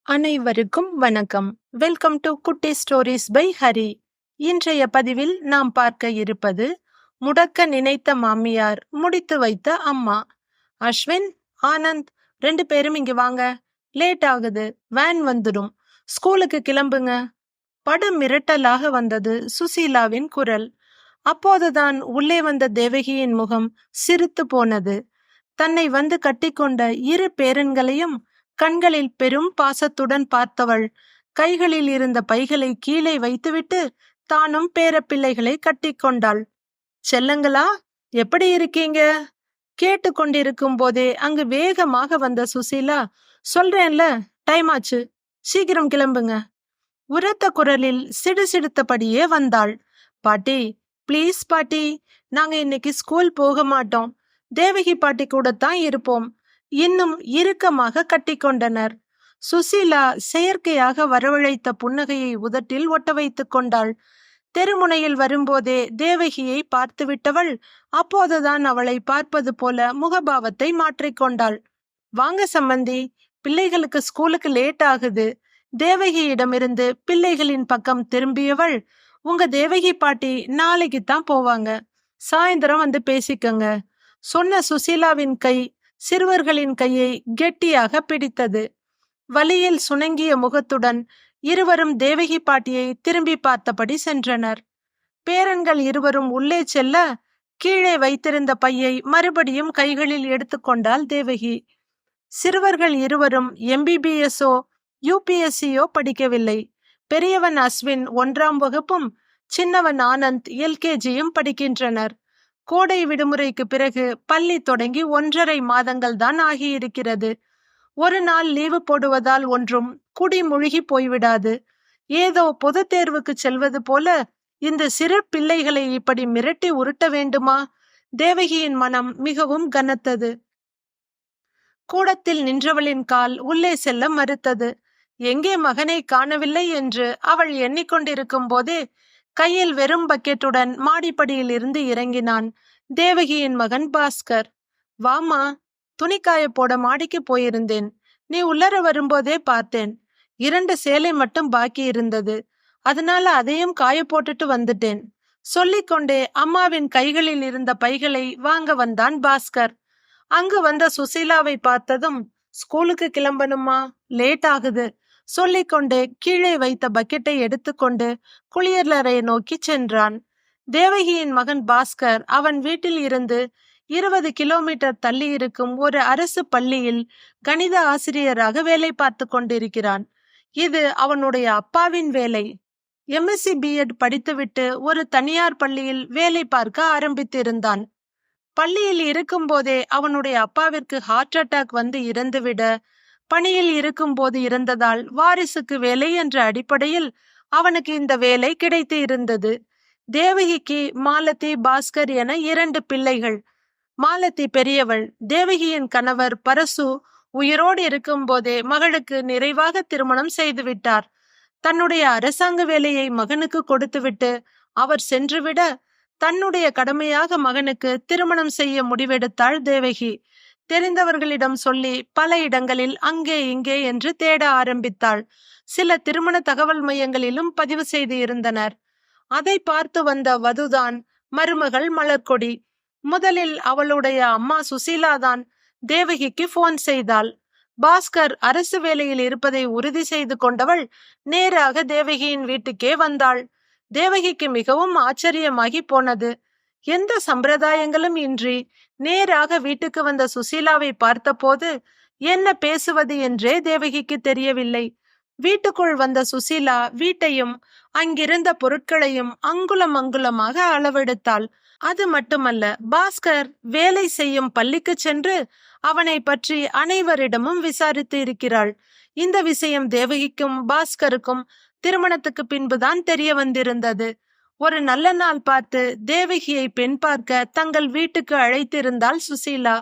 அனைவருக்கும் வணக்கம். Welcome to குட்டி ஸ்டோரிஸ் பை ஹரி. இன்றைய பதிவில் நாம் பார்க்க இருப்பது முடக்க நினைத்த மாமியார் முடித்து வைத்த அம்மா. அஸ்வின், ஆனந்த், 2 பேரும் இங்க வாங்க. லேட் ஆகுது, வேன் வந்துடும், ஸ்கூலுக்கு கிளம்புங்க. படு மிரட்டலாக வந்தது சுசீலாவின் குரல். அப்போதுதான் உள்ளே வந்த தேவகியின் முகம் சிரித்து போனது. தன்னை வந்து கட்டிக்கொண்ட 2 பேரன்களையும் கண்களில் பெரும் பாசத்துடன் பார்த்தவள் கைகளில் இருந்த பைகளை கீழே வைத்துவிட்டு தானும் பேரப்பிள்ளைகளை கட்டிக்கொண்டாள். செல்லங்களா, எப்படி இருக்கீங்க? கேட்டுக்கொண்டிருக்கும் போதே அங்கு வேகமாக வந்த சுசீலா, சொல்றேன்ல, டைம் ஆச்சு, சீக்கிரம் கிளம்புங்க. உரத்த குரலில் சிடுசிடுத்தபடியே வந்தாள். பாட்டி, ப்ளீஸ் பாட்டி, நாங்க இன்னைக்கு ஸ்கூல் போக மாட்டோம், தேவகி பாட்டி கூடத்தான் இருப்போம். இன்னும் இறுக்கமாக கட்டிக்கொண்டனர். சுசீலா செயற்கையாக வரவழைத்த புன்னகையை உதட்டில் ஒட்ட வைத்துக் கொண்டாள். தெருமுனையில் வரும்போதே தேவகியை பார்த்து விட்டவள் அப்போதுதான் அவளை பார்ப்பது போல முகபாவத்தை மாற்றிக்கொண்டாள். வாங்க சம்பந்தி, பிள்ளைகளுக்கு ஸ்கூலுக்கு லேட் ஆகுது. தேவகியிடமிருந்து பிள்ளைகளின் பக்கம் திரும்பியவள், உங்க தேவகி பாட்டி நாளைக்குத்தான் போவாங்க, சாயந்தரம் வந்து பேசிக்கங்க. சொன்ன சுசீலாவின் கை சிறுவர்களின் கையை கெட்டியாக பிடித்தது. வலியில் சுணங்கிய முகத்துடன் இருவரும் தேவகி பாட்டியை திரும்பி பார்த்தபடி சென்றனர். பேரன்கள் இருவரும் உள்ளே செல்ல கீழே வைத்திருந்த பையை மறுபடியும் கைகளில் எடுத்துக்கொண்டாள் தேவகி. சிறுவர்கள் இருவரும் MBBSஓ UPSCயோ படிக்கவில்லை. பெரியவன் அஸ்வின் 1ஆம் வகுப்பும் சின்னவன் ஆனந்த் LKGயும் படிக்கின்றனர். கோடை விடுமுறைக்கு பிறகு பள்ளி தொடங்கி 1.5 மாதங்கள் தான் ஆகியிருக்கிறது. ஒரு நாள் லீவு போடுவதால் ஒன்றும் குடிமுழுகி போய்விடாது. ஏதோ பொது தேர்வுக்கு செல்வது போல இந்த சிறு பிள்ளைகளை இப்படி மிரட்டி உருட்ட வேண்டுமா? தேவகியின் மனம் மிகவும் கனத்தது. கூடத்தில் நின்றவளின் கால் உள்ளே செல்ல மறுத்தது. எங்கே மகனை காணவில்லை என்று அவள் எண்ணிக்கொண்டிருக்கும் போதே கையில் வெறும் பக்கெட்டுடன் மாடிப்படியில் இருந்து இறங்கினான் தேவகியின் மகன் பாஸ்கர். வாமா, துணிக்காய போட மாடிக்கு போயிருந்தேன், நீ உள்ளர வரும்போதே பார்த்தேன். 2 சேலை மட்டும் பாக்கி இருந்தது, அதனால அதையும் காய போட்டுட்டு வந்துட்டேன். சொல்லிக்கொண்டே அம்மாவின் கைகளில் இருந்த பைகளை வாங்க வந்தான் பாஸ்கர். அங்கு வந்த சுசீலாவை பார்த்ததும், ஸ்கூலுக்கு கிளம்பணுமா, லேட் ஆகுது, சொல்லிக்கொண்டே கீழே வைத்த பக்கெட்டை எடுத்துக்கொண்டு குளியலறையை நோக்கி சென்றான். தேவகியின் மகன் பாஸ்கர் அவன் வீட்டில் இருந்து 20 கிலோமீட்டர் தள்ளி இருக்கும் ஒரு அரசு பள்ளியில் கணித ஆசிரியராக வேலை பார்த்து கொண்டிருக்கிறான். இது அவனுடைய அப்பாவின் வேலை. MSc B.Ed படித்துவிட்டு ஒரு தனியார் பள்ளியில் வேலை பார்க்க ஆரம்பித்திருந்தான். பள்ளியில் இருக்கும் போதே அவனுடைய அப்பாவிற்கு ஹார்ட் அட்டாக் வந்து இறந்துவிட, பணியில் இருக்கும் போது இருந்ததால் வாரிசுக்கு வேலை என்ற அடிப்படையில் அவனுக்கு இந்த வேலை கிடைத்து இருந்தது. தேவகிக்கு மாலதி, பாஸ்கர் என 2 பிள்ளைகள். மாலதி பெரியவள். தேவகியின் கணவர் பரசு உயிரோடு இருக்கும் போதே மகளுக்கு நிறைவாக திருமணம் செய்துவிட்டார். தன்னுடைய அரசாங்க வேலையை மகனுக்கு கொடுத்துவிட்டு அவர் சென்றுவிட தன்னுடைய கடமையாக மகனுக்கு திருமணம் செய்ய முடிவெடுத்தாள் தேவகி. தெரிந்தவர்களிடம் சொல்லி பல இடங்களில் அங்கே இங்கே என்று தேட ஆரம்பித்தாள். சில திருமண தகவல் மையங்களிலும் பதிவு செய்து இருந்தனர். அதை பார்த்து வந்த வதுதான் மருமகள் மலர்கொடி. முதலில் அவளுடைய அம்மா சுசீலாதான் தேவகிக்கு போன் செய்தாள். பாஸ்கர் அரசு வேலையில் இருப்பதை உறுதி செய்து கொண்டவள் நேராக தேவகியின் வீட்டுக்கே வந்தாள். தேவகிக்கு மிகவும் ஆச்சரியமாகி போனது. எந்த சம்பிரதாயங்களும் இன்றி நேராக வீட்டுக்கு வந்த சுசீலாவை பார்த்தபோது என்ன பேசுவது என்றே தேவகிக்கு தெரியவில்லை. வீட்டுக்குள் வந்த சுசீலா வீட்டையும் அங்கிருந்த பொருட்களையும் அங்குலம் அங்குலமாக அளவெடுத்தாள். அது மட்டுமல்ல, பாஸ்கர் வேலை செய்யும் பள்ளிக்கு சென்று அவனை பற்றி அனைவரிடமும் விசாரித்து இருக்கிறாள். இந்த விஷயம் தேவகிக்கும் பாஸ்கருக்கும் திருமணத்துக்கு பின்புதான் தெரிய வந்திருந்தது. ஒரு நல்ல நாள் பார்த்து தேவகியை பெண் பார்க்க தங்கள் வீட்டுக்கு அழைத்திருந்தாள் சுசீலா.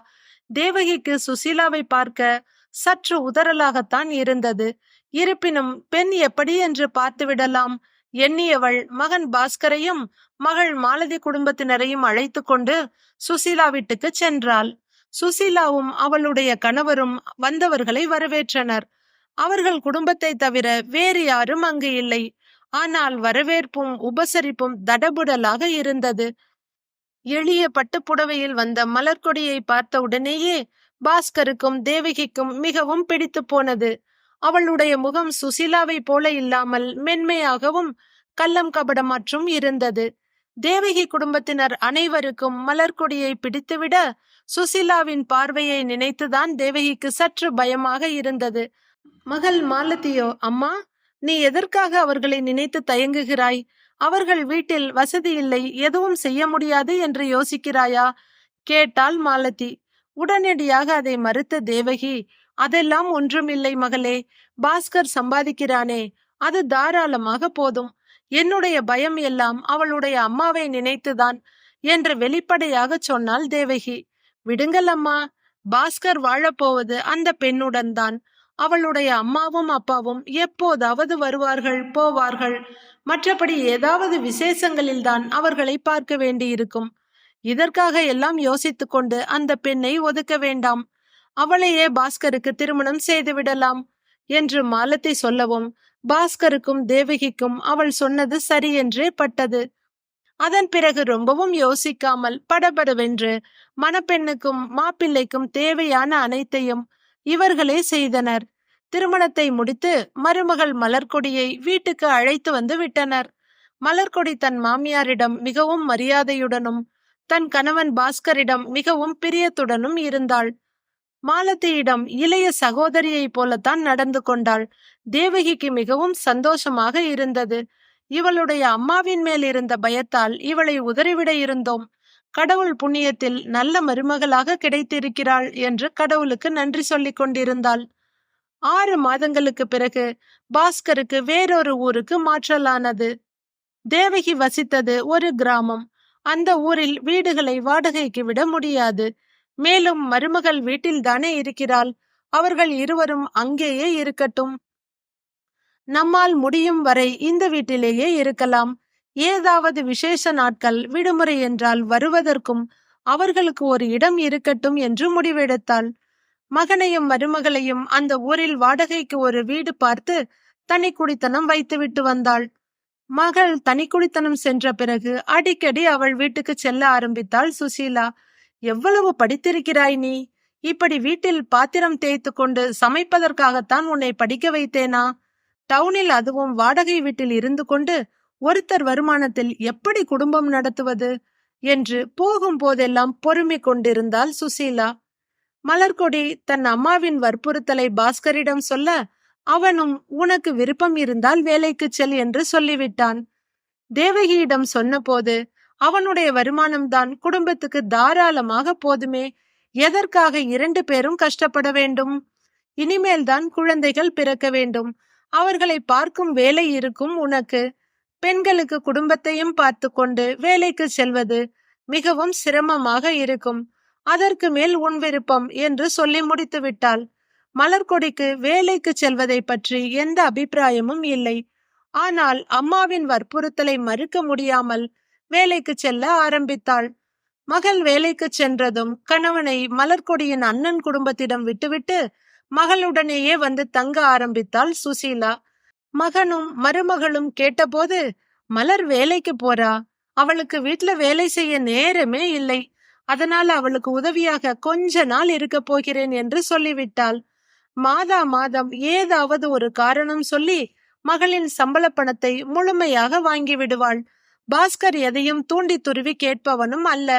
தேவகிக்கு சுசீலாவை பார்க்க சற்று உதறலாகத்தான் இருந்தது. இருப்பினும் பெண் எப்படி என்று பார்த்து விடலாம் எண்ணியவள் மகன் பாஸ்கரையும் மகள் மாலதி குடும்பத்தினரையும் அழைத்து கொண்டு சுசீலா வீட்டுக்கு சென்றாள். சுசீலாவும் அவளுடைய கணவரும் வந்தவர்களை வரவேற்றனர். அவர்கள் குடும்பத்தை தவிர வேறு யாரும் அங்கு இல்லை. ஆனால் வரவேற்பும் உபசரிப்பும் தடபுடலாக இருந்தது. எளிய பட்டுப்புடவையில் வந்த மலர்கொடியை பார்த்த உடனேயே பாஸ்கருக்கும் தேவகிக்கும் மிகவும் பிடித்து போனது. அவளுடைய முகம் சுசீலாவை போல இல்லாமல் மென்மையாகவும் கள்ளம் கபடமாற்றும் இருந்தது. தேவகி குடும்பத்தினர் அனைவருக்கும் மலர்கொடியை பிடித்துவிட சுசீலாவின் பார்வையை நினைத்துதான் தேவகிக்கு சற்று பயமாக இருந்தது. மகள் மாலதியோ, அம்மா, நீ எதற்காக அவர்களை நினைத்து தயங்குகிறாய்? அவர்கள் வீட்டில் வசதி இல்லை, எதுவும் செய்ய முடியாது என்று யோசிக்கிறாயா? கேட்டாள் மாலதி. உடனடியாக அதை மறுத்த தேவகி, அதெல்லாம் ஒன்றுமில்லை மகளே. பாஸ்கர் சம்பாதிக்கிறானே, அது தாராளமாக போதும். என்னுடைய பயம் எல்லாம் அவளுடைய அம்மாவை நினைத்துதான் என்று வெளிப்படையாக சொன்னாள் தேவகி. விடுங்கள் அம்மா, பாஸ்கர் வாழப்போவது அந்த பெண்ணுடன் தான். அவளுடைய அம்மாவும் அப்பாவும் எப்போதாவது வருவார்கள் போவார்கள். மற்றபடி ஏதாவது விசேஷங்களில் தான் அவர்களை பார்க்க வேண்டியிருக்கும். இதற்காக எல்லாம் யோசித்துக் கொண்டு அந்த பெண்ணை ஒதுக்க வேண்டாம். அவளையே பாஸ்கருக்கு திருமணம் செய்து விடலாம் என்று மாலதி சொல்லவும் பாஸ்கருக்கும் தேவகிக்கும் அவள் சொன்னது சரி என்றே பட்டது. அதன் பிறகு ரொம்பவும் யோசிக்காமல் படபடவென்று மணப்பெண்ணுக்கும் மாப்பிள்ளைக்கும் தேவையான அனைத்தையும் இவர்களே செய்தனர். திருமணத்தை முடித்து மருமகள் மலர்கொடியை வீட்டுக்கு அழைத்து வந்து விட்டனர். மலர்கொடி தன் மாமியாரிடம் மிகவும் மரியாதையுடனும் தன் கணவன் பாஸ்கரிடம் மிகவும் பிரியத்துடனும் இருந்தாள். மாலதியிடம் இளைய சகோதரியை போலத்தான் நடந்து கொண்டாள். தேவகிக்கு மிகவும் சந்தோஷமாக இருந்தது. இவளுடைய அம்மாவின் மேல் இருந்த பயத்தால் இவளை உதறிவிட இருந்தோம். கடவுள் புண்ணியத்தில் நல்ல மருமகளாக கிடைத்திருக்கிறாள் என்று கடவுளுக்கு நன்றி சொல்லிக் கொண்டிருந்தாள். 6 மாதங்களுக்கு பிறகு பாஸ்கருக்கு வேறொரு ஊருக்கு மாற்றலானது. தேவகி வசித்தது ஒரு கிராமம். அந்த ஊரில் வீடுகளை வாடகைக்கு விட முடியாது. மேலும் மருமகள் வீட்டில் தானே இருக்கிறாள். அவர்கள் இருவரும் அங்கேயே இருக்கட்டும். நம்மால் முடியும் வரை இந்த வீட்டிலேயே இருக்கலாம். ஏதாவது விசேஷ நாட்கள் விடுமுறை என்றால் வருவதற்கும் அவர்களுக்கு ஒரு இடம் இருக்கட்டும் என்று முடிவெடுத்தாள். மகனையும் மருமகளையும் அந்த ஊரில் வாடகைக்கு ஒரு வீடு பார்த்து தனி குடித்தனம் வைத்துவிட்டு வந்தாள். மகள் தனி குடித்தனம் சென்ற பிறகு அடிக்கடி அவள் வீட்டுக்கு செல்ல ஆரம்பித்தாள் சுசீலா. எவ்வளவு படித்திருக்கிறாய் நீ? இப்படி வீட்டில் பாத்திரம் தேய்த்து கொண்டு சமைப்பதற்காகத்தான் உன்னை படிக்க வைத்தேனா? டவுனில், அதுவும் வாடகை வீட்டில் இருந்து கொண்டு ஒருத்தர் வருமானத்தில் எப்படி குடும்பம் நடத்துவது என்று போகும் போதெல்லாம் பொறுமை கொண்டிருந்தாள் சுசீலா. மலர்கொடி தன் அம்மாவின் வற்புறுத்தலை பாஸ்கரிடம் சொல்ல அவனும் உனக்கு விருப்பம் இருந்தால் வேலைக்கு செல் என்று சொல்லிவிட்டான். தேவகியிடம் சொன்னபோது அவனுடைய வருமானம்தான் குடும்பத்துக்கு தாராளமாக போதுமே, எதற்காக 2 பேரும் கஷ்டப்பட வேண்டும்? இனிமேல் தான் குழந்தைகள் பிறக்க வேண்டும். அவர்களை பார்க்கும் வேலை இருக்கும் உனக்கு. பெண்களுக்கு குடும்பத்தையும் பார்த்து கொண்டு வேலைக்கு செல்வது மிகவும் சிரமமாக இருக்கும். அதற்கு மேல் உன் விருப்பம் என்று சொல்லி முடித்து விட்டாள். மலர்கொடிக்கு வேலைக்கு செல்வதை பற்றி எந்த அபிப்பிராயமும் இல்லை. ஆனால் அம்மாவின் வற்புறுத்தலை மறுக்க முடியாமல் வேலைக்கு செல்ல ஆரம்பித்தாள். மகள் வேலைக்கு சென்றதும் கணவனை மலர்கொடியின் அண்ணன் குடும்பத்திடம் விட்டுவிட்டு மகளுடனேயே வந்து தங்க ஆரம்பித்தாள் சுசீலா. மகனும் மருமகளும் கேட்டபோது, மலர் வேலைக்கு போறா, அவளுக்கு வீட்டுல வேலை செய்ய நேரமே இல்லை, அதனால அவளுக்கு உதவியாக கொஞ்ச நாள் இருக்க போகிறேன் என்று சொல்லிவிட்டாள். மாதா மாதம் ஏதாவது ஒரு காரணம் சொல்லி மகளின் சம்பள பணத்தை முழுமையாக வாங்கி விடுவாள். பாஸ்கர் எதையும் தூண்டி துருவி கேட்பவனும் அல்ல.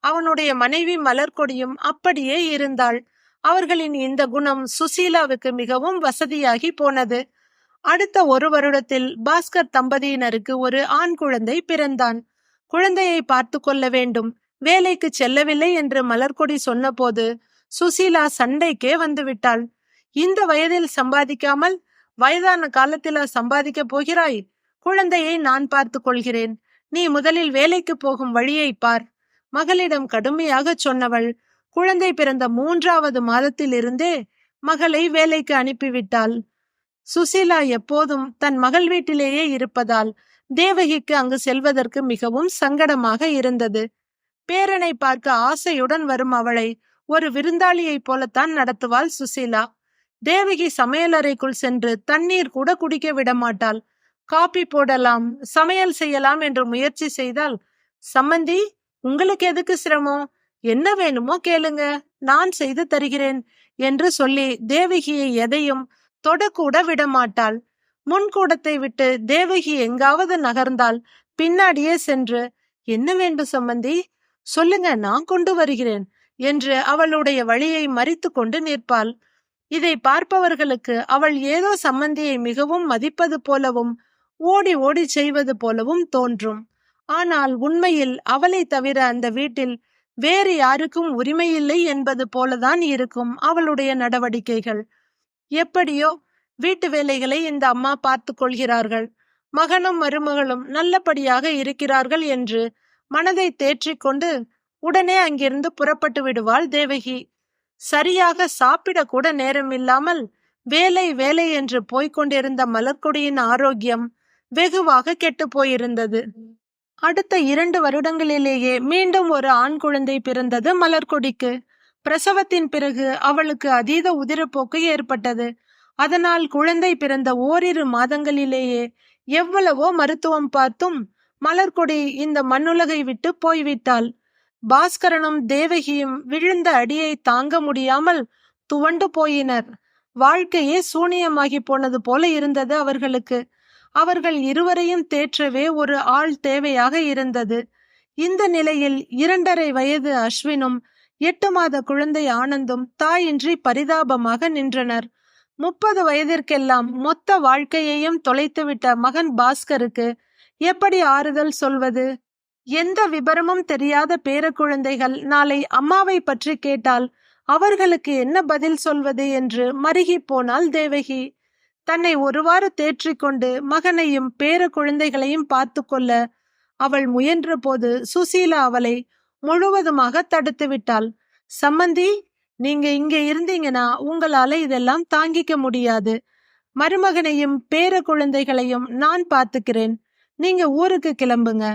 அவனுடைய மனைவி மலர்கொடியும் அப்படியே இருந்தாள். அவர்களின் இந்த குணம் சுசீலாவுக்கு மிகவும் வசதியாகி போனது. அடுத்த 1 வருடத்தில் பாஸ்கர் தம்பதியினருக்கு ஒரு ஆண் குழந்தை பிறந்தான். குழந்தையை பார்த்து கொள்ள வேண்டும், வேலைக்கு செல்லவில்லை என்று மலர்கொடி சொன்னபோது சுசீலா சண்டைக்கே வந்து விட்டாள். இந்த வயதில் சம்பாதிக்காமல் வயதான காலத்திலா சம்பாதிக்க போகிறாய்? குழந்தையை நான் பார்த்து கொள்கிறேன், நீ முதலில் வேலைக்கு போகும் வழியை பார். மகளிடம் கடுமையாக சொன்னவள் குழந்தை பிறந்த 3வது மாதத்தில் இருந்தே மகளை வேலைக்கு அனுப்பிவிட்டாள். சுசீலா எப்போதும் தன் மகள் வீட்டிலேயே இருப்பதால் தேவகிக்கு அங்கு செல்வதற்கு மிகவும் சங்கடமாக இருந்தது. பேரனை பார்க்க ஆசையுடன் வரும் அவளை ஒரு விருந்தாளியை போலத்தான் நடத்துவாள் சுசீலா. தேவகி சமையலறைக்குள் சென்று தண்ணீர் கூட குடிக்க விட மாட்டாள். காபி போடலாம், சமையல் செய்யலாம் என்று முயற்சி செய்தால், சம்மந்தி, உங்களுக்கு எதுக்கு சிரமம்? என்ன வேணுமோ கேளுங்க, நான் செய்து தருகிறேன் என்று சொல்லி தேவகியை எதையும் தொடக்கூட விட மாட்டாள். முன்கூடத்தை விட்டு தேவகி எங்காவது நகர்ந்தால் பின்னாடியே சென்று, என்ன வேண்டும் சம்மந்தி, சொல்லுங்க, நான் கொண்டு வருகிறேன் என்று அவளுடைய வழியை மறித்து கொண்டு நிற்பாள். இதை பார்ப்பவர்களுக்கு அவள் ஏதோ சம்மந்தியை மிகவும் மதிப்பது போலவும் ஓடி ஓடி செய்வது போலவும் தோன்றும். ஆனால் உண்மையில் அவளை தவிர அந்த வீட்டில் வேறு யாருக்கும் உரிமையில்லை என்பது போலதான் இருக்கும் அவளுடைய நடவடிக்கைகள். எப்படியோ வீட்டு வேலைகளை இந்த அம்மா பார்த்து கொள்கிறார்கள், மகனும் மருமகளும் நல்லபடியாக இருக்கிறார்கள் என்று மனதை தேற்றிக்கொண்டு உடனே அங்கிருந்து புறப்பட்டு விடுவாள் தேவகி. சரியாக சாப்பிட கூட நேரம் இல்லாமல் வேலை வேலை என்று போய்கொண்டிருந்த மலர்கொடியின் ஆரோக்கியம் வெகுவாக கெட்டு போயிருந்தது. அடுத்த 2 வருடங்களிலேயே மீண்டும் ஒரு ஆண் குழந்தை பிறந்தது மலர்கொடிக்கு. பிரசவத்தின் பிறகு அவளுக்கு அதீத உதிரப்போக்கு ஏற்பட்டது. அதனால் குழந்தை பிறந்த ஓரிரு மாதங்களிலேயே எவ்வளவோ மருத்துவம் பார்த்தும் மலர்கொடி இந்த மண்ணுலகை விட்டு போய்விட்டாள். பாஸ்கரனும் தேவகியும் விழுந்த அடியை தாங்க முடியாமல் துவண்டு போயினர். வாழ்க்கையே சூனியமாகி போனது போல இருந்தது அவர்களுக்கு. அவர்கள் இருவரையும் தேற்றவே ஒரு ஆள் தேவையாக இருந்தது. இந்த நிலையில் 2.5 வயது அஸ்வினும் 8 மாத குழந்தை ஆனந்தும் தாயின்றி பரிதாபமாக நின்றனர். 30 வயதிற்கெல்லாம் மொத்த வாழ்க்கையையும் தொலைத்துவிட்ட மகன் பாஸ்கருக்கு எப்படி ஆறுதல் சொல்வது? எந்த விபரமும் தெரியாத பேர குழந்தைகள் நாளை அம்மாவை பற்றி கேட்டால் அவர்களுக்கு என்ன பதில் சொல்வது என்று மருகி போனாள் தேவகி. தன்னை ஒருவாறு தேற்றிக்கொண்டு மகனையும் பேர குழந்தைகளையும் பார்த்து கொள்ள அவள் முயன்ற போது சுசீலா அவளை முழுவதுமாக தடுத்து விட்டாள். சம்மந்தி, நீங்க இங்க இருந்தீங்கன்னா உங்களால இதெல்லாம் தாங்கிக்க முடியாது. மருமகனையும் பேர குழந்தைகளையும் நான் பார்த்துக்கிறேன். நீங்க ஊருக்கு கிளம்புங்க.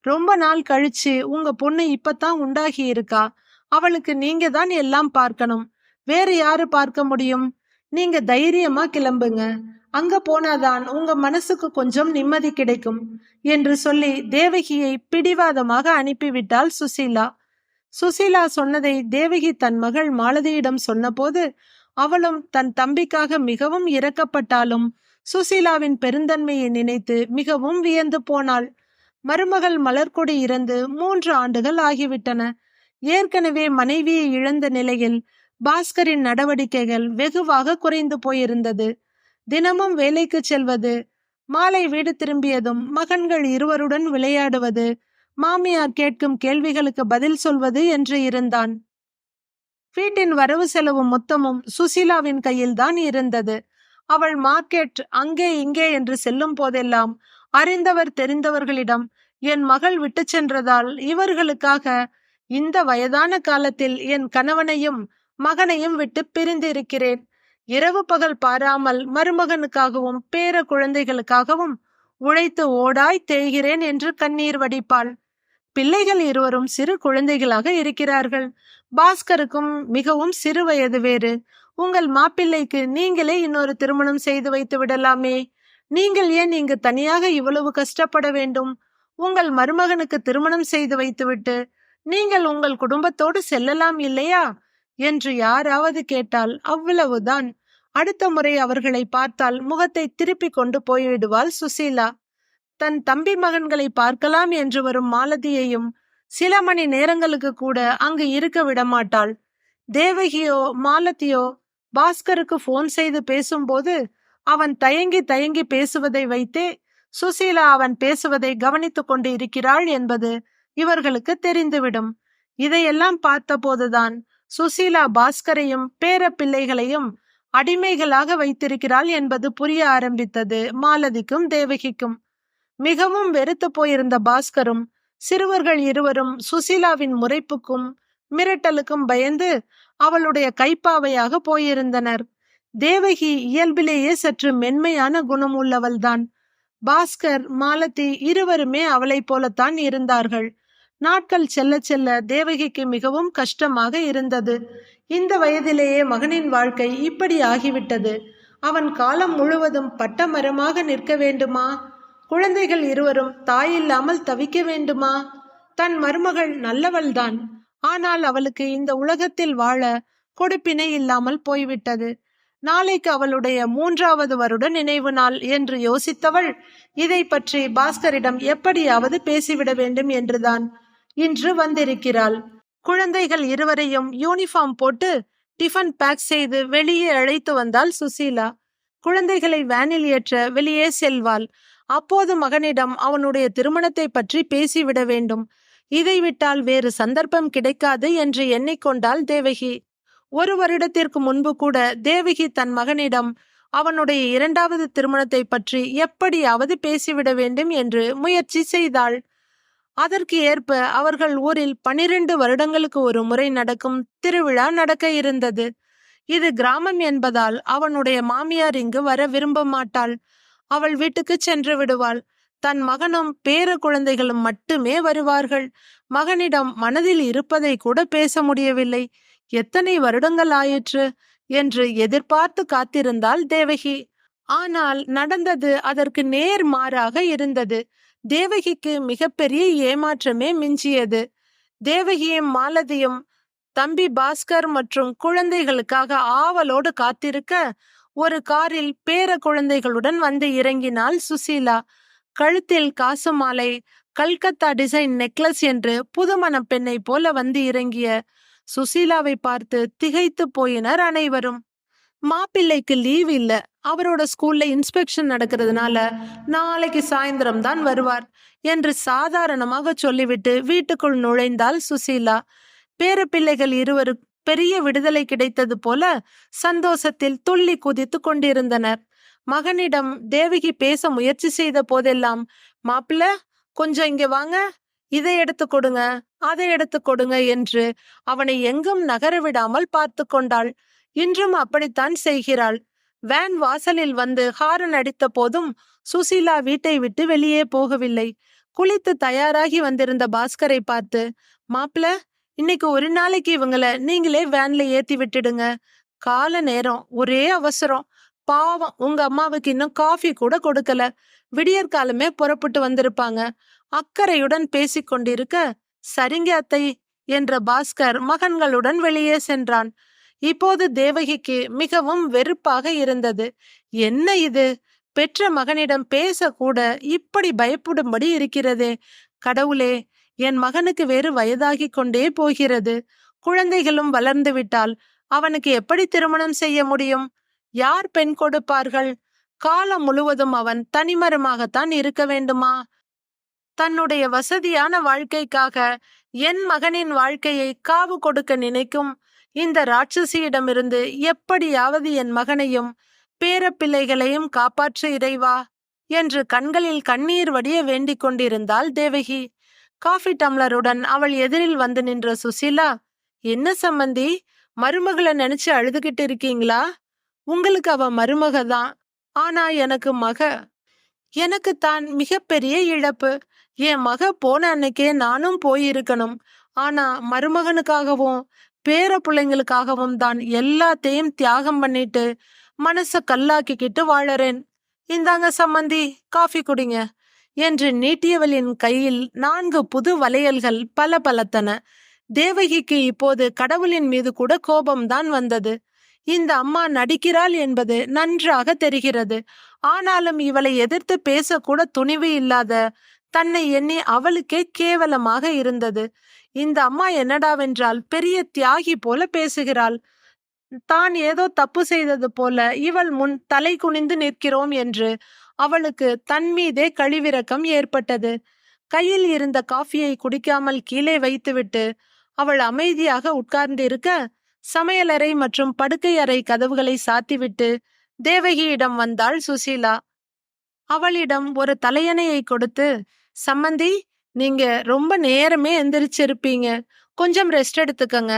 ரொம்ப நாள் கழிச்சு உங்க பொண்ணு இப்பதான் உண்டாகி இருக்கா. அவளுக்கு நீங்க தான் எல்லாம் பார்க்கணும். வேற யாரு பார்க்க முடியும்? நீங்க தைரியமா கிளம்புங்க. அங்க போனாதான் உங்க மனசுக்கு கொஞ்சம் நிம்மதி கிடைக்கும் என்று சொல்லி தேவகியை பிடிவாதமாக அனுப்பிவிட்டாள் சுசீலா. சுசீலா சொன்னதை தேவகி தன் மகள் மாலதியிடம் சொன்னபோது அவளும் தன் தம்பிக்காக மிகவும் இரக்கப்பட்டாலும் சுசீலாவின் பெருந்தன்மையை நினைத்து மிகவும் வியந்து போனாள். மருமகள் மலர்கொடி இறந்து 3 ஆண்டுகள் ஆகிவிட்டன. ஏற்கனவே மனைவியை இழந்த நிலையில் பாஸ்கரின் நடவடிக்கைகள் வெகுவாக குறைந்து போயிருந்தது. தினமும் வேலைக்கு செல்வது, மாலை வீடு திரும்பியதும் மகன்கள் இருவருடன் விளையாடுவது, மாமியார் கேட்கும் கேள்விகளுக்கு பதில் சொல்வது என்று இருந்தான். வீட்டின் வரவு செலவு மொத்தமும் சுசீலாவின் கையில்தான் இருந்தது. அவள் மார்க்கெட் அங்கே இங்கே என்று செல்லும் போதெல்லாம் அறிந்தவர் தெரிந்தவர்களிடம் என் மகள் விட்டு சென்றதால் இவர்களுக்காக இந்த வயதான காலத்தில் என் கணவனையும் மகனையும் விட்டு பிரிந்திருக்கிறேன். இரவு பகல் பாராமல் மருமகனுக்காகவும் பேர குழந்தைகளுக்காகவும் உழைத்து ஓடாய் தேய்கிறேன் என்று கண்ணீர் வடிப்பாள். பிள்ளைகள் இருவரும் சிறு குழந்தைகளாக இருக்கிறார்கள். பாஸ்கருக்கும் மிகவும் சிறு வயது வேறு. உங்கள் மாப்பிள்ளைக்கு நீங்களே இன்னொரு திருமணம் செய்து வைத்து விடலாமே. நீங்கள் ஏன் இங்கு தனியாக இவ்வளவு கஷ்டப்பட வேண்டும்? உங்கள் மருமகனுக்கு திருமணம் செய்து வைத்துவிட்டு நீங்கள் உங்கள் குடும்பத்தோடு செல்லலாம் இல்லையா என்று யாராவது கேட்டால் அவ்வளவுதான். அடுத்த முறை அவர்களை பார்த்தால் முகத்தை திருப்பி கொண்டு போய்விடுவாள் சுசீலா. தன் தம்பி மகன்களை பார்க்கலாம் என்று வரும் மாலதியையும் சில மணி நேரங்களுக்கு கூட அங்கு இருக்க விடமாட்டாள். தேவகியோ மாலதியோ பாஸ்கருக்கு போன் செய்து பேசும்போது அவன் தயங்கி தயங்கி பேசுவதை வைத்தே சுசீலா அவன் பேசுவதை கவனித்துக் கொண்டு இருக்கிறாள் என்பது இவர்களுக்கு தெரிந்துவிடும். இதையெல்லாம் பார்த்த போதுதான் சுசீலா பாஸ்கரையும் பேர பிள்ளைகளையும் அடிமைகளாக வைத்திருக்கிறாள் என்பது புரிய ஆரம்பித்தது மாலதிக்கும் தேவகிக்கும். மிகவும் வெறுத்து போயிருந்த பாஸ்கரும் சிறுவர்கள் இருவரும் சுசீலாவின் முறைப்புக்கும் மிரட்டலுக்கும் பயந்து அவளுடைய கைப்பாவையாக போயிருந்தனர். தேவகி இயல்பிலேயே சற்று மென்மையான குணம் உள்ளவள்தான். பாஸ்கர் மாலதி இருவருமே அவளை போலத்தான் இருந்தார்கள். நாட்கள் செல்ல செல்ல தேவகிக்கு மிகவும் கஷ்டமாக இருந்தது. இந்த வயதிலேயே மகனின் வாழ்க்கை இப்படி ஆகிவிட்டது. அவன் காலம் முழுவதும் பட்டமரமாக நிற்க வேண்டுமா? குழந்தைகள் இருவரும் தாயில்லாமல் தவிக்க வேண்டுமா? தன் மருமகள் நல்லவள்தான். ஆனால் அவளுக்கு இந்த உலகத்தில் வாழ கொடுப்பினை இல்லாமல் போய்விட்டது. நாளைக்கு அவளுடைய 3வது வருட நினைவு நாள் என்று யோசித்தவள் இதை பற்றி பாஸ்கரிடம் எப்படியாவது பேசிவிட வேண்டும் என்றுதான் இன்று வந்திருக்கிறாள். குழந்தைகள் இருவரையும் யூனிஃபார்ம் போட்டு டிஃபன் பேக் செய்து வெளியே அழைத்து வந்தாள் சுசீலா. குழந்தைகளை வேனில் ஏற்ற வெளியே செல்வாள். அப்போது மகனிடம் அவனுடைய திருமணத்தை பற்றி பேசிவிட வேண்டும். இதை விட்டால் வேறு சந்தர்ப்பம் கிடைக்காது என்று எண்ணிக்கொண்டாள் தேவகி. 1 வருடத்திற்கு முன்பு கூட தேவகி தன் மகனிடம் அவனுடைய 2வது திருமணத்தை பற்றி எப்படியாவது பேசிவிட வேண்டும் என்று முயற்சி செய்தாள். அதற்கு ஏற்ப அவர்கள் ஊரில் 12 வருடங்களுக்கு ஒரு முறை நடக்கும் திருவிழா நடக்க இருந்தது. இது கிராமம் என்பதால் அவனுடைய மாமியார் இங்கு வர விரும்ப மாட்டாள். அவள் வீட்டுக்கு சென்று விடுவாள். தன் மகனும் பேர குழந்தைகளும் மட்டுமே வருவார்கள். மகனிடம் மனதில் இருப்பதை கூட பேச முடியவில்லை. எத்தனை வருடங்கள் ஆயிற்று என்று எதிர்பார்த்து காத்திருந்தாள் தேவகி. ஆனால் நடந்தது அதற்கு நேர் மாறாக இருந்தது. தேவகிக்கு மிகப்பெரிய ஏமாற்றமே மிஞ்சியது. தேவகியும் மாலதியும் தம்பி பாஸ்கர் மற்றும் குழந்தைகளுக்காக ஆவலோடு காத்திருக்க ஒரு காரில் பேர குழந்தைகளுடன் வந்து இறங்கினாள் சுசீலா. கழுத்தில் காசு மாலை, கல்கத்தா டிசைன் நெக்லஸ் என்று புதுமண பெண்ணை போல வந்து இறங்கிய சுசீலாவை பார்த்து திகைத்து போயினர் அனைவரும். மாப்பிள்ளைக்கு லீவ் இல்ல, அவரோட ஸ்கூல்ல இன்ஸ்பெக்ஷன் நடக்கிறதுனால நாளைக்கு சாயந்தரம் தான் வருவார் என்று சாதாரணமாக சொல்லிவிட்டு வீட்டுக்குள் நுழைந்தாள் சுசீலா. பேர பிள்ளைகள் இருவரும் பெரிய விடுதலை கிடைத்தது போல சந்தோஷத்தில் துள்ளி குதித்து கொண்டிருந்தனர். மகனிடம் தேவகி பேச முயற்சி செய்த போதெல்லாம், மாப்பிள்ள கொஞ்சம் இங்க வாங்க, இதை எடுத்து கொடுங்க, அதை எடுத்து கொடுங்க என்று அவனை எங்கும் நகர விடாமல் பார்த்து கொண்டாள். இன்றும் அப்படித்தான் செய்கிறாள். வேன் வாசலில் வந்து ஹாரன் அடித்த போதும் சுசீலா வீட்டை விட்டு வெளியே போகவில்லை. குளித்து தயாராகி வந்திருந்த பாஸ்கரை பார்த்து, மாப்பிள்ள இன்னைக்கு ஒரு நாளைக்கு இவங்களை நீங்களே வேன்ல ஏத்தி விட்டுடுங்க, கால நேரம், ஒரே அவசரம், பாவம் உங்க அம்மாவுக்கு இன்னும் காஃபி கூட கொடுக்கல, விடியற்காலமே புறப்பட்டு வந்திருப்பாங்க. அக்கறையுடன் பேசிக்கொண்டிருக்க, சரிங்க அத்தை என்ற பாஸ்கர் மகன்களுடன் வெளியே சென்றான். இப்போது தேவகிக்கு மிகவும் வெறுப்பாக இருந்தது. என்ன இது, பெற்ற மகனிடம் பேசக்கூட இப்படி பயப்படும்படி இருக்கிறதே. கடவுளே, என் மகனுக்கு வேறு வயதாகி கொண்டே போகிறது. குழந்தைகளும் வளர்ந்து விட்டால் அவனுக்கு எப்படி திருமணம் செய்ய முடியும்? யார் பெண் கொடுப்பார்கள்? காலம் முழுவதும் அவன் தனிமரமாகத்தான் இருக்க வேண்டுமா? தன்னுடைய வசதியான வாழ்க்கைக்காக என் மகனின் வாழ்க்கையை காவு கொடுக்க நினைக்கும் இந்த ராட்சசியிடமிருந்து எப்படியாவது என் மகனையும் பேரப்பிள்ளைகளையும் காப்பாற்ற இறைவா என்று கண்களில் கண்ணீர் வடிய வேண்டிக் கொண்டிருந்தாள் தேவகி. காஃபி டம்ளருடன் அவள் எதிரில் வந்து நின்ற சுசீலா, என்ன சம்பந்தி, மருமகளை நினைச்சு அழுதுகிட்டு இருக்கீங்களா? உங்களுக்கு அவ மருமக தான், ஆனா எனக்கு தான் மிகப்பெரிய இழப்பு. என் மக போன அன்னைக்கே நானும் போயிருக்கணும். ஆனா மருமகனுக்காகவும் பேர பிள்ளைங்களுக்காகவும் தான் எல்லாத்தையும் தியாகம் பண்ணிட்டு மனச கல்லாக்கிக்கிட்டு வாழறேன். இந்தாங்க சம்மந்தி, காஃபி குடிங்க என்று நீட்டியவளின் கையில் 4 புது வளையல்கள் பலபலத்தன. தேவகிக்கு இப்போது கடவுளின் மீது கூட கோபம்தான் வந்தது. இந்த அம்மா நடிக்கிறாள் என்பது நன்றாக தெரிகிறது. ஆனாலும் இவளை எதிர்த்து பேசக்கூட துணிவு இல்லாத தன்னை எண்ணி அவளுக்கே கேவலமாக இருந்தது. இந்த அம்மா என்னடாவென்றால் பெரிய தியாகி போல பேசுகிறாள். தான் ஏதோ தப்பு செய்தது போல இவள் முன் தலை குனிந்து நிற்கிறோம் என்று அவளுக்கு தன் மீதே கழிவிரக்கம் ஏற்பட்டது. கையில் இருந்த காஃபியை குடிக்காமல் கீழே வைத்துவிட்டு அவள் அமைதியாக உட்கார்ந்திருக்க, சமையலறை மற்றும் படுக்கை அறை கதவுகளை சாத்திவிட்டு தேவகியிடம் வந்தாள் சுசீலா. அவளிடம் ஒரு தலையணையை கொடுத்து, சம்மந்தி, நீங்க ரொம்ப நேரமே எந்திரிச்சிருப்பீங்க, கொஞ்சம் ரெஸ்ட் எடுத்துக்கங்க.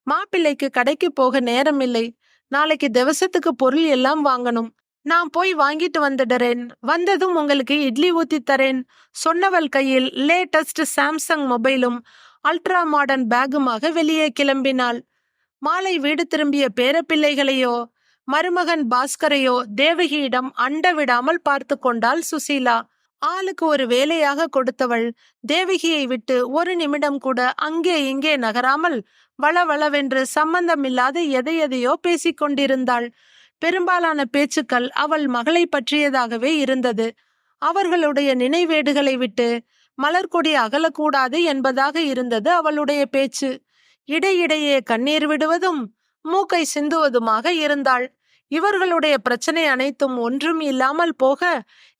மாப்பிள்ளைக்கு கடைக்கு போக நேரம் இல்லை. நாளைக்கு திவசத்துக்கு பொருள் எல்லாம் வாங்கணும். நான் போய் வாங்கிட்டு வந்துடுறேன். வந்ததும் உங்களுக்கு இட்லி ஊத்தி தரேன் சொன்னவள் கையில் லேட்டஸ்ட் சாம்சங் மொபைலும் அல்ட்ரா மாடர்ன் பேகுமாக வெளியே கிளம்பினாள். மாலை வீடு திரும்பிய பேரப்பிள்ளைகளையோ மருமகன் பாஸ்கரையோ தேவகியிடம் அண்ட விடாமல் பார்த்து கொண்டாள் சுசீலா. ஆளுக்கு ஒரு வேலையாக கொடுத்தவள் தேவகியை விட்டு ஒரு நிமிடம் கூட அங்கே இங்கே நகராமல் வளவளவென்று சம்பந்தமில்லாத எதையெதையோ பேசிக்கொண்டிருந்தாள். பெரும்பாலான பேச்சுக்கள் அவள் மகளை பற்றியதாகவே இருந்தது. அவர்களுடைய நினைவேடுகளை விட்டு மலர்கொடி அகலக்கூடாது என்பதாக இருந்தது அவளுடைய பேச்சு. இடையிடையே கண்ணீர் விடுவதும் மூக்கை சிந்துவதுமாக இருந்தாள். இவர்களுடைய பிரச்சனை அனைத்தும் ஒன்றும் இல்லாமல் போக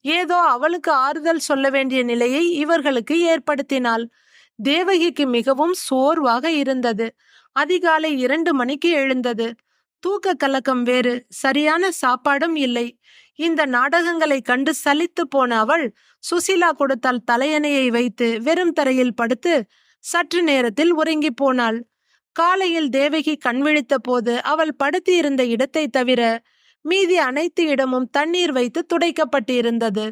ஏதோ அவளுக்கு ஆறுதல் சொல்ல வேண்டிய நிலையை இவர்களுக்கு ஏற்படுத்தினாள். தேவகிக்கு மிகவும் சோர்வாக இருந்தது. அதிகாலை 2 மணிக்கு எழுந்தது. தூக்க கலக்கம் வேறு, சரியான சாப்பாடும் இல்லை. இந்த நாடகங்களை கண்டு சலித்து போன அவள் சுசீலா கொடுத்தால் தலையணையை வைத்து வெறும் தரையில் படுத்து சற்று நேரத்தில் உறங்கி போனாள். காலையில் தேவகி கண்விழித்த போது அவள் படுத்தி இருந்த இடத்தை தவிர மீதி அனைத்து இடமும் தண்ணீர் வைத்து துடைக்கப்பட்டு இருந்தது.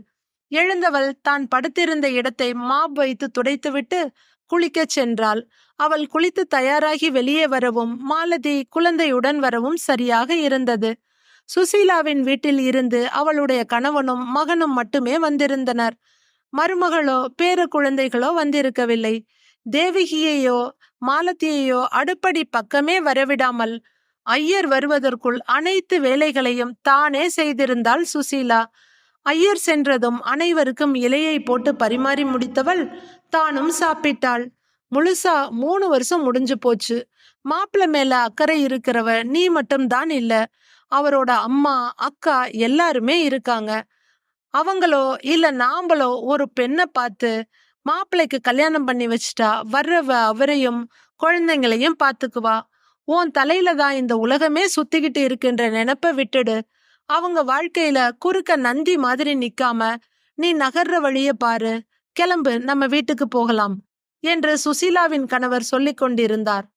எழுந்தவள் தான் படுத்திருந்த இடத்தை மாப் வைத்து துடைத்துவிட்டு குளிக்கச் சென்றாள். அவள் குளித்து தயாராகி வெளியே வரவும் மாலதி குழந்தையுடன் வரவும் சரியாக இருந்தது. சுசீலாவின் வீட்டில் இருந்து அவளுடைய கணவனும் மகனும் மட்டுமே வந்திருந்தனர். மருமகளோ பேர குழந்தைகளோ வந்திருக்கவில்லை. தேவகியையோ மாலதியையோ அடுப்படி பக்கமே வரவிடாமல் ஐயர் வருவதற்குள் அனைத்து வேலைகளையும் தானே செய்திருந்தாள் சுசீலா. ஐயர் சென்றதும் அனைவருக்கும் இலையை போட்டு பரிமாறி முடித்தவள் தானும் சாப்பிட்டாள். முழுசா 3 வருஷம் முடிஞ்சு போச்சு. மாப்பிள்ள மேல அக்கறை இருக்கிறவ நீ மட்டும்தான் இல்ல. அவரோட அம்மா அக்கா எல்லாருமே இருக்காங்க. அவங்களோ இல்ல நாம்பளோ ஒரு பெண்ணை பார்த்து மாப்பிள்ளைக்கு கல்யாணம் பண்ணி வச்சுட்டா வர்றவ அவரையும் குழந்தைங்களையும் பார்த்துக்குவா. உன் தலையில தான் இந்த உலகமே சுத்திக்கிட்டு இருக்குன்ற நினைப்ப விட்டுடு. அவங்க வாழ்க்கையில குறுக்க நந்தி மாதிரி நிக்காம நீ நகர்ற வழிய பாரு. கிளம்பு, நம்ம வீட்டுக்கு போகலாம் என்று சுசீலாவின் கணவர் சொல்லிக் கொண்டிருந்தார்.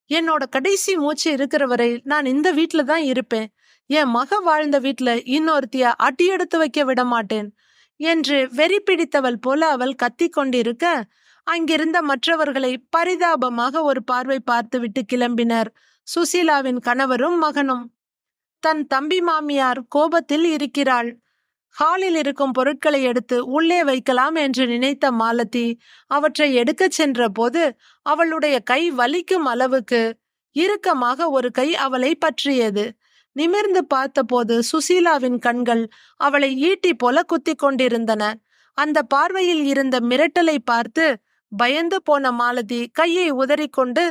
என்னோட கடைசி மூச்சு இருக்கிற வரை நான் இந்த வீட்டுல தான் இருப்பேன். என் மக வாழ்ந்த வீட்டுல இன்னொருத்திய அடி எடுத்து வைக்க விட மாட்டேன் என்று வெறி பிடித்தவள் போல அவள் கத்திக் கொண்டிருக்க அங்கிருந்த மற்றவர்களை பரிதாபமாக ஒரு பார்வை பார்த்துவிட்டு கிளம்பினர் சுசீலாவின் கணவரும் மகனும். தன் தம்பி மாமியார் கோபத்தில் இருக்கிறாள். ஹாலில் இருக்கும் பொருட்களை எடுத்து உள்ளே வைக்கலாம் என்று நினைத்த மாலதி அவற்றை எடுக்கச் சென்ற போது அவளுடைய கை வலிக்கும் அளவுக்கு இறுக்கமாக ஒரு கை அவளை பற்றியது. நிமிர்ந்து பார்த்தபோது சுசீலாவின் கண்கள் அவளை ஈட்டி போல குத்தி கொண்டிருந்தன. அந்த பார்வையில் இருந்த மிரட்டலை பார்த்து பயந்து போன மாலதி கையை உதறிக்கொண்டு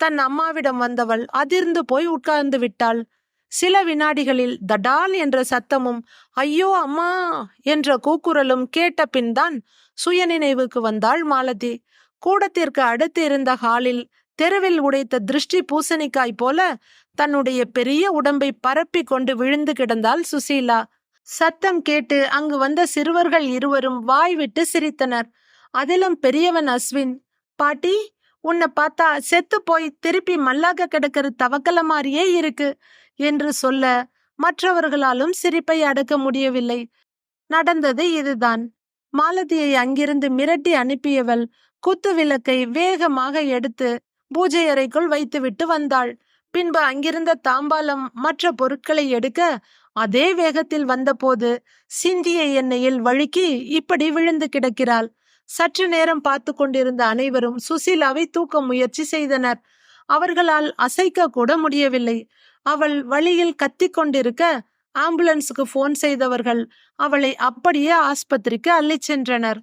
தன் அம்மாவிடம் வந்தவள் அதிர்ந்து போய் உட்கார்ந்து விட்டாள். சில வினாடிகளில் தடால் என்ற சத்தமும் ஐயோ அம்மா என்ற கூக்குரலும் கேட்ட பின்தான் சுயநினைவுக்கு வந்தாள் மாலதி. கூடத்திற்கு அடுத்து இருந்த ஹாலில் தெருவில் உடைத்த திருஷ்டி பூசணிக்காய் போல தன்னுடைய பெரிய உடம்பை பரப்பி கொண்டு விழுந்து கிடந்தாள் சுசீலா. சத்தம் கேட்டு அங்கு வந்த சிறுவர்கள் இருவரும் வாய் விட்டு சிரித்தனர். அதிலும் பெரியவன் அஸ்வின், பாட்டி உன்னை பார்த்தா செத்து போய் திருப்பி மல்லாக கிடக்கிற தவக்கல மாதிரியே இருக்கு என்று சொல்ல மற்றவர்களாலும் சிரிப்பை அடக்க முடியவில்லை. நடந்தது இதுதான். மாலதியை அங்கிருந்து மிரட்டி அனுப்பியவள் குத்து விளக்கை வேகமாக எடுத்து பூஜை அறைக்குள் வைத்துவிட்டு வந்தாள். பின்பு அங்கிருந்த தாம்பாலம் மற்ற பொருட்களை எடுக்க அதே வேகத்தில் வந்தபோது சிந்திய எண்ணெயில் வழுக்கி இப்படி விழுந்து கிடக்கிறாள். சற்று நேரம் பார்த்து கொண்டிருந்த அனைவரும் சுசீலாவை தூக்க முயற்சி செய்தனர். அவர்களால் அசைக்க கூட முடியவில்லை. அவள் வழியில் கத்தி கொண்டிருக்க ஆம்புலன்ஸுக்கு போன் செய்தவர்கள் அவளை அப்படியே ஆஸ்பத்திரிக்கு அள்ளி சென்றனர்.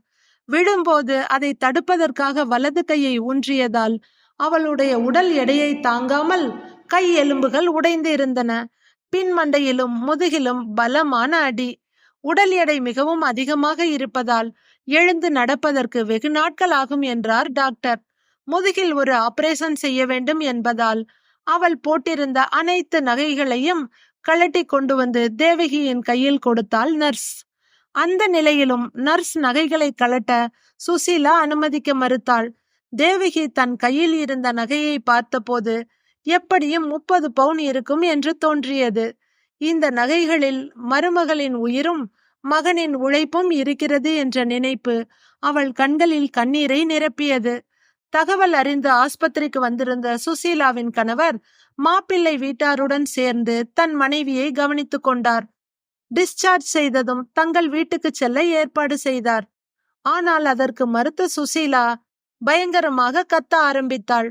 விழும்போது அதை தடுப்பதற்காக வலது கையை ஊன்றியதால் அவளுடைய உடல் எடையை தாங்காமல் கை எலும்புகள் உடைந்து இருந்தன. பின்மண்டையிலும் முதுகிலும் பலமான அடி. உடல் எடை மிகவும் அதிகமாக இருப்பதால் எழுந்து நடப்பதற்கு வெகு நாட்கள் ஆகும் என்றார் டாக்டர். முதுகில் ஒரு ஆபரேஷன் செய்ய வேண்டும் என்பதால் அவள் போட்டிருந்த அனைத்து நகைகளையும் கழட்டி கொண்டு வந்து தேவகியின் கையில் கொடுத்தாள் நர்ஸ். அந்த நிலையிலும் நர்ஸ் நகைகளை கழட்ட சுசீலா அனுமதிக்க மறுத்தாள். தேவகி தன் கையில் இருந்த நகையை பார்த்தபோது எப்படியும் 30 பவுன் இருக்கும் என்று தோன்றியது. இந்த நகைகளில் மருமகளின் உயிரும் மகனின் உழைப்பும் இருக்கிறது என்ற நினைப்பு அவள் கண்களில் கண்ணீரை நிரப்பியது. தகவல் அறிந்து ஆஸ்பத்திரிக்கு வந்திருந்த சுசீலாவின் கணவர் மாப்பிள்ளை வீட்டாருடன் சேர்ந்து தன் மனைவியை கவனித்துக் கொண்டார். டிஸ்சார்ஜ் செய்ததும் தங்கள் வீட்டுக்கு செல்ல ஏற்பாடு செய்தார். ஆனால் அதற்கு மறுத்த சுசீலா பயங்கரமாக கத்த ஆரம்பித்தாள்.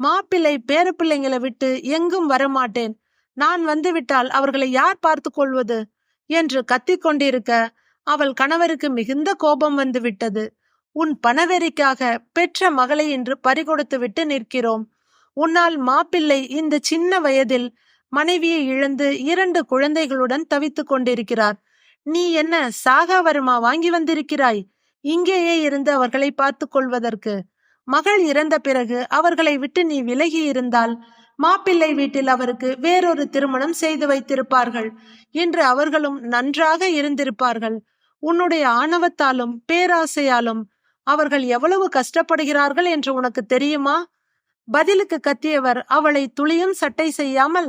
மாப்பிள்ளை பேர பிள்ளைங்களை விட்டு எங்கும் வரமாட்டேன், நான் வந்துவிட்டால் அவர்களை யார் பார்த்து கொள்வது என்று கத்திக் கொண்டிருக்க அவள் கணவருக்கு மிகுந்த கோபம் வந்து விட்டது. உன் பணவெறிக்காக பெற்ற மகளை இன்று பறிகொடுத்து விட்டு நிற்கிறோம். உன்னால் மாப்பிள்ளை இந்த சின்ன வயதில் மனைவியை இழந்து 2 குழந்தைகளுடன் தவித்துக் கொண்டிருக்கிறார். நீ என்ன சாகாவரமா வாங்கி வந்திருக்கிறாய்? இங்கேயே இருந்து அவர்களை பார்த்து கொள்வதற்கு. மகள் இறந்த பிறகு அவர்களை விட்டு நீ விலகி இருந்தால் மாப்பிள்ளை வீட்டில் அவருக்கு வேறொரு திருமணம் செய்து வைத்திருப்பார்கள். இன்று அவர்களும் நன்றாக இருந்திருப்பார்கள். உன்னுடைய ஆணவத்தாலும் பேராசையாலும் அவர்கள் எவ்வளவு கஷ்டப்படுகிறார்கள் என்று உனக்கு தெரியுமா? பதிலுக்கு கத்தியவர் அவளை துளியும் சட்டை செய்யாமல்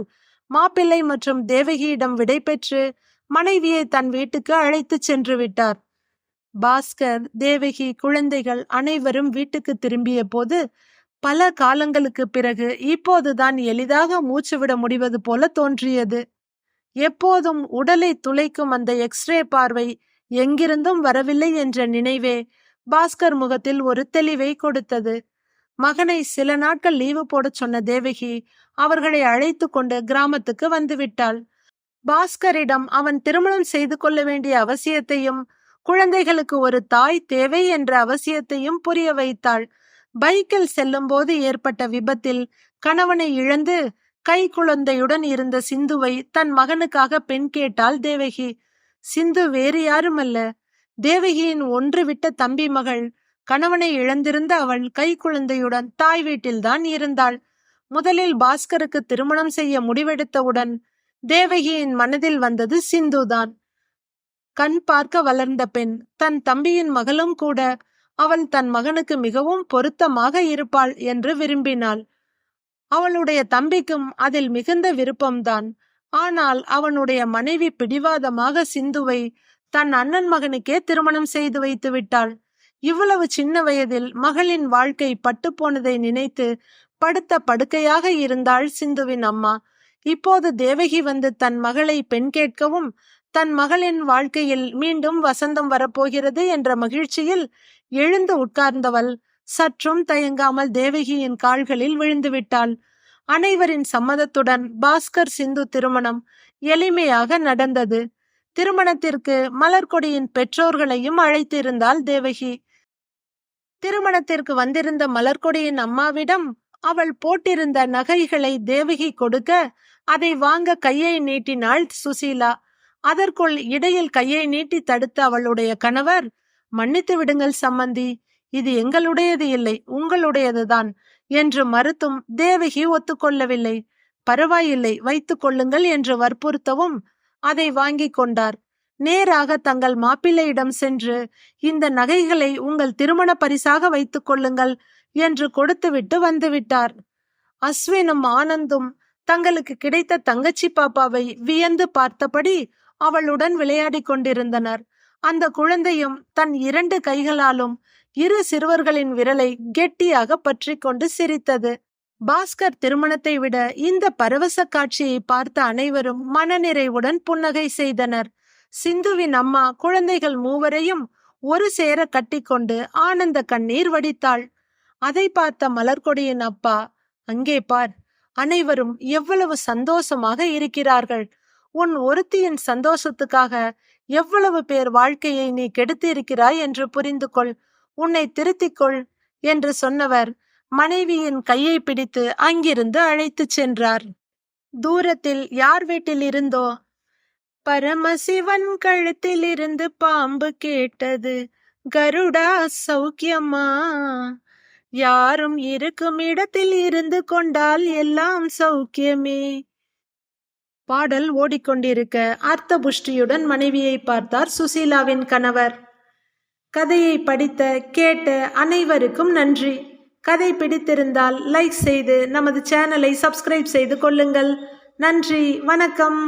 மாப்பிள்ளை மற்றும் தேவகியிடம் விடை பெற்று மனைவியை தன் வீட்டுக்கு அழைத்து சென்று விட்டார். பாஸ்கர், தேவகி, குழந்தைகள் அனைவரும் வீட்டுக்கு திரும்பிய போது பல காலங்களுக்கு பிறகு இப்போதுதான் எளிதாக மூச்சுவிட முடிவது போல தோன்றியது. எப்போதும் உடலை துளைக்கும் அந்த எக்ஸ்ரே பார்வை எங்கிருந்தும் வரவில்லை என்ற நினைவே பாஸ்கர் முகத்தில் ஒரு தெளிவை கொடுத்தது. மகனை சில நாட்கள் லீவு போட சொன்ன தேவகி அவர்களை அழைத்து கொண்டு கிராமத்துக்கு வந்துவிட்டாள். பாஸ்கரிடம் அவன் திருமணம் செய்து கொள்ள வேண்டிய அவசியத்தையும் குழந்தைகளுக்கு ஒரு தாய் தேவை என்ற அவசியத்தையும் புரிய வைத்தாள். பைக்கில் செல்லும் போது ஏற்பட்ட விபத்தில் கணவனை இழந்து கை குழந்தையுடன் இருந்த சிந்துவை தன் மகனுக்காக பெண் கேட்டாள் தேவகி. சிந்து வேறு யாருமல்ல, தேவகியின் ஒன்று விட்ட தம்பி மகள். கணவனை இழந்திருந்த அவள் கை குழந்தையுடன் தாய் வீட்டில்தான் இருந்தாள். முதலில் பாஸ்கருக்கு திருமணம் செய்ய முடிவெடுத்தவுடன் தேவகியின் மனதில் வந்தது சிந்துதான். கண் பார்க்க வளர்ந்த பெண், தன் தம்பியின் மகளும் கூட. அவள் தன் மகனுக்கு மிகவும் பொருத்தமாக இருப்பாள் என்று விரும்பினாள். அவளுடைய தம்பிக்கும் அதில் மிகுந்த விருப்பம்தான். ஆனால் அவனுடைய மனைவி பிடிவாதமாக சிந்துவை தன் அண்ணன் மகனுக்கே திருமணம் செய்து வைத்து விட்டாள். இவ்வளவு சின்ன வயதில் மகளின் வாழ்க்கை பட்டு போனதை நினைத்து படுத்த படுக்கையாக இருந்தாள் சிந்துவின் அம்மா. இப்போது தேவகி வந்து தன் மகளை பெண் கேட்கவும் தன் மகளின் வாழ்க்கையில் மீண்டும் வசந்தம் வரப்போகிறது என்ற மகிழ்ச்சியில் எழுந்து உட்கார்ந்தவள் சற்றும் தயங்காமல் தேவகியின் கால்களில் விழுந்து விட்டாள். அனைவரின் சம்மதத்துடன் பாஸ்கர் சிந்து திருமணம் எளிமையாக நடந்தது. திருமணத்திற்கு மலர்கொடியின் பெற்றோர்களையும் அழைத்திருந்தாள் தேவகி. திருமணத்திற்கு வந்திருந்த மலர்கொடியின் அம்மாவிடம் அவள் போட்டிருந்த நகைகளை தேவகி கொடுக்க அதை வாங்க கையை நீட்டினாள் சுசீலா. அதற்குள் இடையில் கையை நீட்டி தடுத்த அவளுடைய கணவர், மன்னித்து விடுங்கள் சம்மந்தி, இது எங்களுடையது இல்லை, உங்களுடையதுதான் என்று மறுத்தும் தேவகி ஒத்துக்கொள்ளவில்லை. பரவாயில்லை, வைத்துக் கொள்ளுங்கள் என்று வற்புறுத்தவும் அதை வாங்கி கொண்டார். நேராக தங்கள் மாப்பிள்ளையிடம் சென்று இந்த நகைகளை உங்கள் திருமண பரிசாக வைத்துக் கொள்ளுங்கள் என்று கொடுத்துவிட்டு வந்துவிட்டார். அஸ்வினும் ஆனந்தும் தங்களுக்கு கிடைத்த தங்கச்சி பாப்பாவை வியந்து பார்த்தபடி அவளுடன் விளையாடி கொண்டிருந்தனர். அந்த குழந்தையும் தன் 2 கைகளாலும் இரு சிறுவர்களின் விரலை கெட்டியாக பற்றி கொண்டு சிரித்தது. பாஸ்கர் திருமணத்தை விட இந்த பரவச காட்சியை பார்த்த அனைவரும் மனநிறைவுடன் புன்னகை செய்தனர். சிந்துவின் அம்மா குழந்தைகள் மூவரையும் ஒரு சேர கட்டிக்கொண்டு ஆனந்த கண்ணீர் வடித்தாள். அதை பார்த்த மலர்கொடியின் அப்பா, அங்கே பார், அனைவரும் எவ்வளவு சந்தோஷமாக இருக்கிறார்கள். உன் ஒருத்தியின் சந்தோஷத்துக்காக எவ்வளவு பேர் வாழ்க்கையை நீ கெடுத்து இருக்கிறாய் என்று புரிந்து கொள், உன்னை திருத்திக்கொள் என்று சொன்னவர் மனைவியின் கையை பிடித்து அங்கிருந்து அழைத்து சென்றார். தூரத்தில் யார் வீட்டில் இருந்தோ பரமசிவன் கழுத்தில் இருந்து பாம்பு கேட்டது, கருடா சௌக்கியமா, யாரும் இருக்கும் இடத்தில் இருந்து கொண்டால் எல்லாம் சௌக்கியமே. பாடல் ஓடிக்கொண்டிருக்க அர்த்த புஷ்டியுடன் மனைவியை பார்த்தார் சுசீலாவின் கணவர். கதையை படித்த கேட்ட அனைவருக்கும் நன்றி. கதை பிடித்திருந்தால் லைக் செய்து நமது சேனலை சப்ஸ்கிரைப் செய்து கொள்ளுங்கள். நன்றி, வணக்கம்.